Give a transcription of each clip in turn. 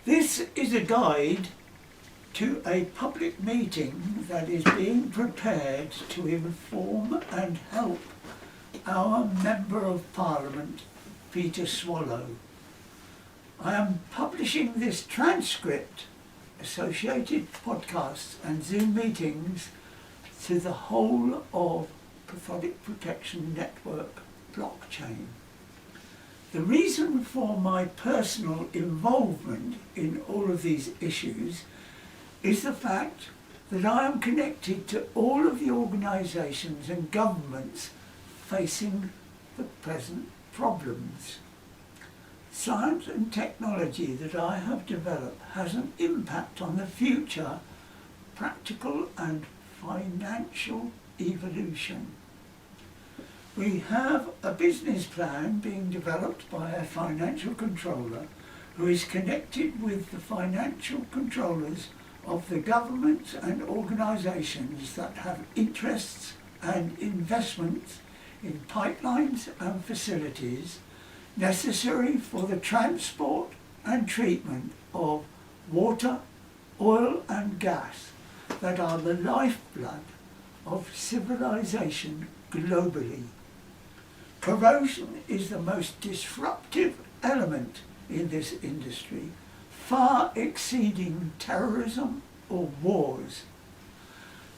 This is a guide to a public meeting that is being prepared to inform and help our Member of Parliament, Peter Swallow. I am publishing this transcript, associated podcasts and Zoom meetings to the whole of Catholic Protection Network blockchain. The reason for my personal involvement in all of these issues is the fact that I am connected to all of the organisations and governments facing the present problems. Science and technology that I have developed has an impact on the future practical and financial evolution. We have a business plan being developed by a financial controller who is connected with the financial controllers of the governments and organisations that have interests and investments in pipelines and facilities necessary for the transport and treatment of water, oil and gas that are the lifeblood of civilization globally. Corrosion is the most disruptive element in this industry, far exceeding terrorism or wars.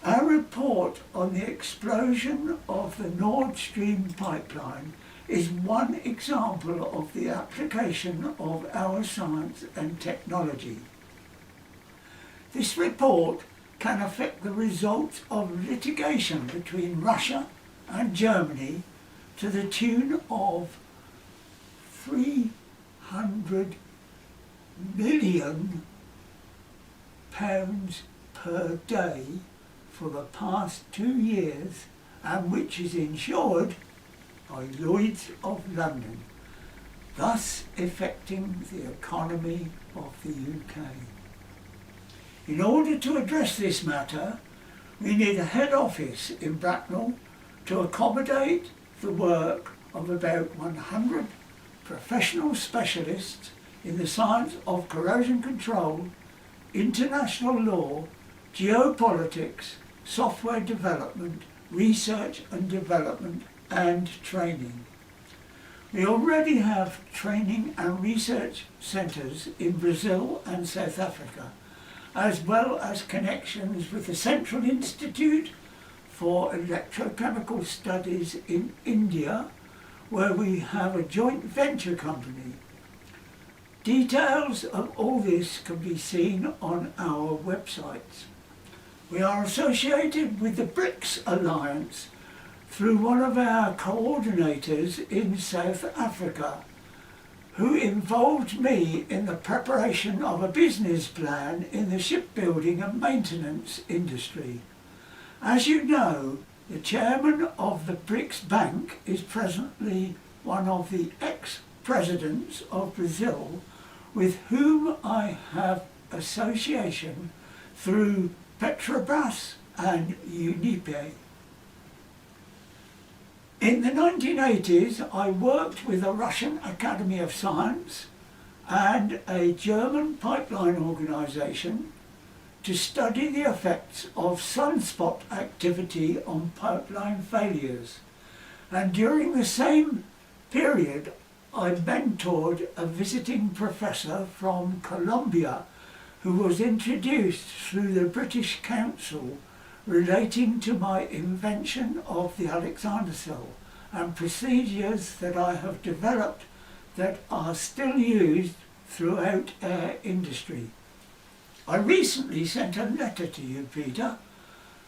Our report on the explosion of the Nord Stream pipeline is one example of the application of our science and technology. This report can affect the results of litigation between Russia and Germany to the tune of £300 million per day for the past 2 years, and which is insured by Lloyd's of London, thus affecting the economy of the UK. In order to address this matter, we need a head office in Bracknell to accommodate the work of about 100 professional specialists in the science of corrosion control, international law, geopolitics, software development, research and development, and training. We already have training and research centres in Brazil and South Africa, as well as connections with the Central Institute for Electrochemical Studies in India, where we have a joint venture company. Details of all this can be seen on our websites. We are associated with the BRICS Alliance through one of our coordinators in South Africa, who involved me in the preparation of a business plan in the shipbuilding and maintenance industry. As you know, the chairman of the BRICS Bank is presently one of the ex-presidents of Brazil, with whom I have association through Petrobras and Unipe. In the 1980s, I worked with a Russian Academy of Science and a German pipeline organisation to study the effects of sunspot activity on pipeline failures. And during the same period, I mentored a visiting professor from Colombia who was introduced through the British Council relating to my invention of the Alexander cell and procedures that I have developed that are still used throughout our industry. I recently sent a letter to you, Peter,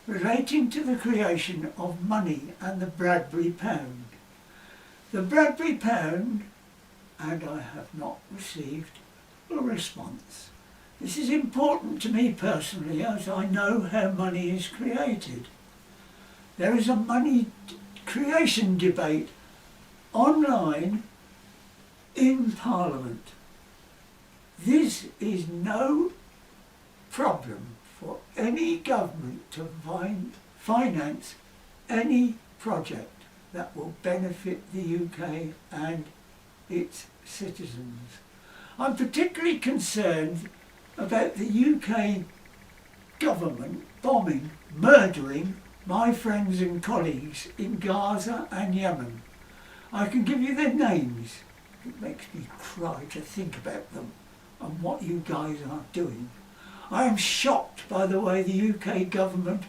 relating to the creation of money and the Bradbury Pound. The Bradbury Pound, and I have not received a response. This is important to me personally, as I know how money is created. There is a money creation debate online in Parliament. This is no problem for any government to finance any project that will benefit the UK and its citizens. I'm particularly concerned about the UK government bombing, murdering my friends and colleagues in Gaza and Yemen. I can give you their names. It makes me cry to think about them and what you guys are doing. I am shocked by the way the UK government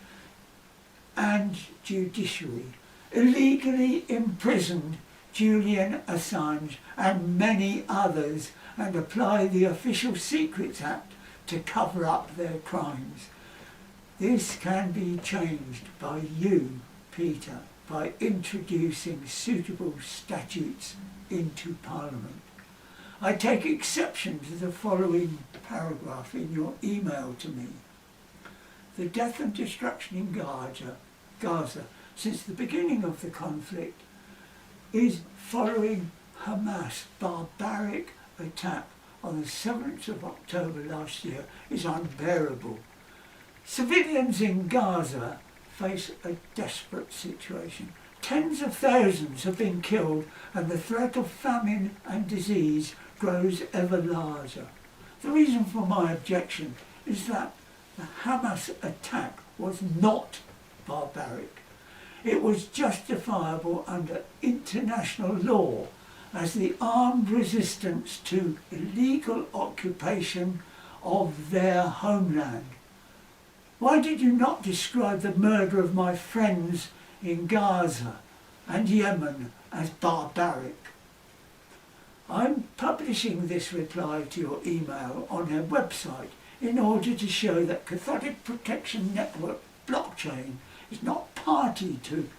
and judiciary illegally imprisoned Julian Assange and many others and apply the Official Secrets Act to cover up their crimes. This can be changed by you, Peter, by introducing suitable statutes into Parliament. I take exception to the following paragraph in your email to me. The death and destruction in Gaza since the beginning of the conflict is following Hamas' barbaric attack on the 7th of October last year is unbearable. Civilians in Gaza face a desperate situation. Tens of thousands have been killed and the threat of famine and disease grows ever larger. The reason for my objection is that the Hamas attack was not barbaric. It was justifiable under international law as the armed resistance to illegal occupation of their homeland. Why did you not describe the murder of my friends in Gaza and Yemen as barbaric? I'm publishing this reply to your email on our website in order to show that Catholic Protection Network blockchain is not party to,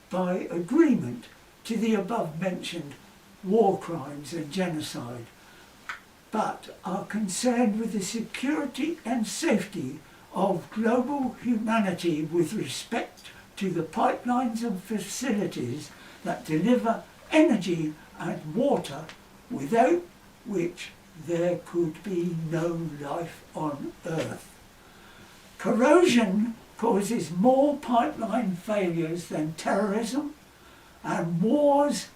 by agreement, to the above mentioned war crimes and genocide, but are concerned with the security and safety of global humanity with respect to the pipelines and facilities that deliver energy and water, without which there could be no life on Earth. Corrosion causes more pipeline failures than terrorism, and wars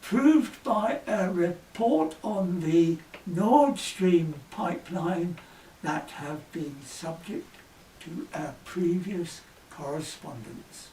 proved by a report on the Nord Stream pipeline that have been subject to our previous correspondence.